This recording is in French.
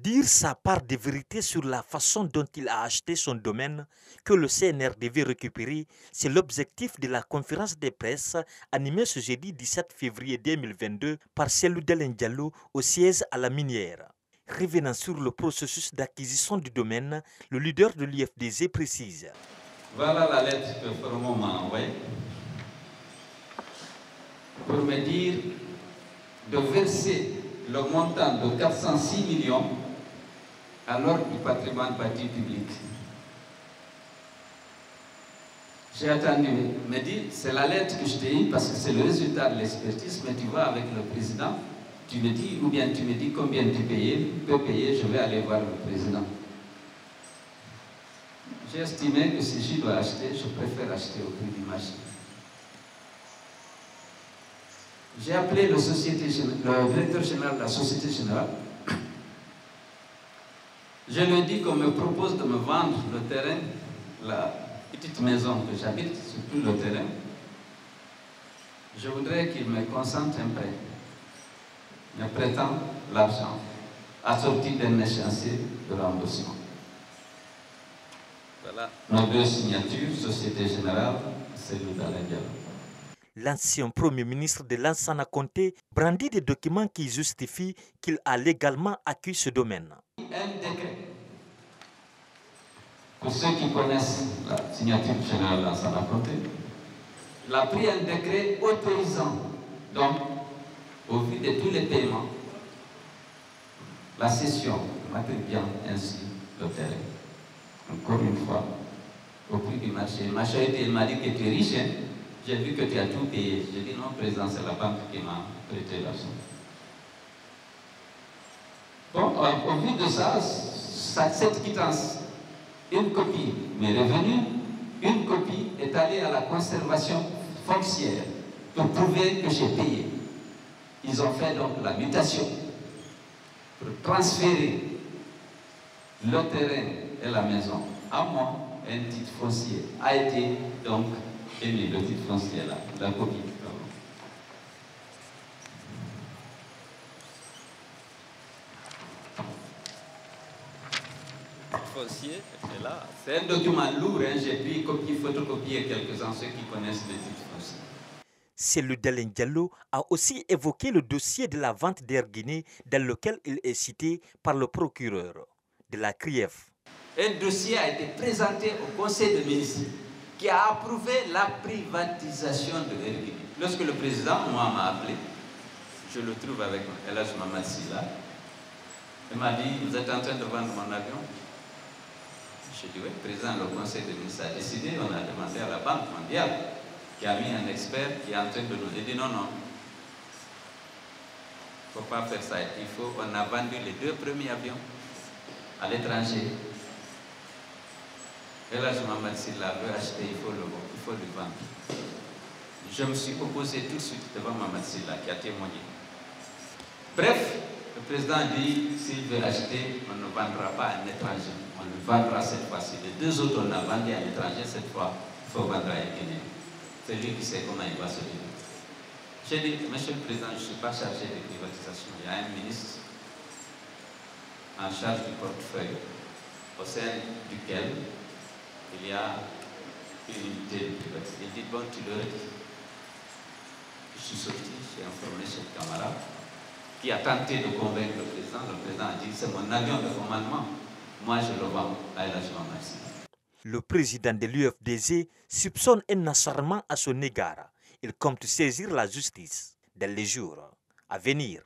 Dire sa part de vérité sur la façon dont il a acheté son domaine que le CNR devait récupérer, c'est l'objectif de la conférence de presse animée ce jeudi 17 février 2022 par Cellou Dalein Diallo au siège à la minière. Revenant sur le processus d'acquisition du domaine, le leader de l'UFDG précise. Voilà la lettre que Formon m'a envoyée pour me dire de verser le montant de 406 millions à l'ordre du patrimoine bâti public. J'ai attendu, me dit, c'est la lettre que je t'ai eue parce que c'est le résultat de l'expertise, mais tu vas avec le président, tu me dis, ou bien tu me dis combien tu peux payer, je vais aller voir le président. J'ai estimé que si je dois acheter, je préfère acheter au prix du marché. J'ai appelé le directeur général de la Société Générale. Je lui ai dit qu'on me propose de me vendre le terrain, la petite maison que j'habite, sur tout le terrain. Je voudrais qu'il me consente un prêt, me prêtant l'argent, assorti d'un échéancier de remboursement. Voilà nos deux signatures, Société Générale, Cellou Dalein Diallo. L'ancien Premier ministre de Lansana Conté brandit des documents qui justifient qu'il a légalement acquis ce domaine. Un décret. Pour ceux qui connaissent la signature générale Lansana Conté, il a pris un décret autorisant, donc, au vu de tous les paiements, la cession m'attribue ainsi le terrain. Encore une fois, au prix du marché. Ma charité, il m'a dit que tu es riche, hein? J'ai vu que tu as tout payé. J'ai dit non, président, c'est la banque qui m'a prêté l'argent. Bon, au vu de ça, cette quittance, une copie m'est revenue, une copie est allée à la conservation foncière pour prouver que j'ai payé. Ils ont fait donc la mutation pour transférer le terrain et la maison à moi. Un titre foncier a été donc émis, le titre foncier là, la copie. Foncier est là. C'est un document lourd, hein? J'ai pu photocopier quelques-uns, ceux qui connaissent les titres fonciers. Cellou Dalein Diallo a aussi évoqué le dossier de la vente d'Air Guinée dans lequel il est cité par le procureur de la CRIEF. Un dossier a été présenté au Conseil de ministres qui a approuvé la privatisation de Air Guinée. Lorsque le président, moi, m'a appelé, je le trouve avec El Hadj Mamadou Sylla. Il m'a dit, vous êtes en train de vendre mon avion? Je dis, oui, président, le Conseil des ministres a décidé, on a demandé à la Banque mondiale, qui a mis un expert qui est en train de nous aider. Non, non, il ne faut pas faire ça. On a vendu les 2 premiers avions à l'étranger. Et là, je m'en dit, s'il veut acheter, il faut le vendre. Je me suis opposé tout de suite devant Mamadou Sylla qui a témoigné. Bref, le président dit, s'il veut acheter, on ne vendra pas à un étranger. On le vendra cette fois-ci. Les 2 autres, on a vendu à l'étranger, cette fois, il faut vendre à un Guinéen. C'est lui qui sait comment il va se vivre. J'ai dit, monsieur le président, je ne suis pas chargé de privatisation. Il y a un ministre en charge du portefeuille, au sein duquel il y a une unité de privatisation. Il dit, bon, tu le redis. Je suis sorti, j'ai informé ce camarade qui a tenté de convaincre le président. Le président a dit, c'est mon avion de commandement. Moi, je le vends à El Hadj Mamadou Sylla. Le président de l'UFDG soupçonne un acharnement à son égard. Il compte saisir la justice dans les jours à venir.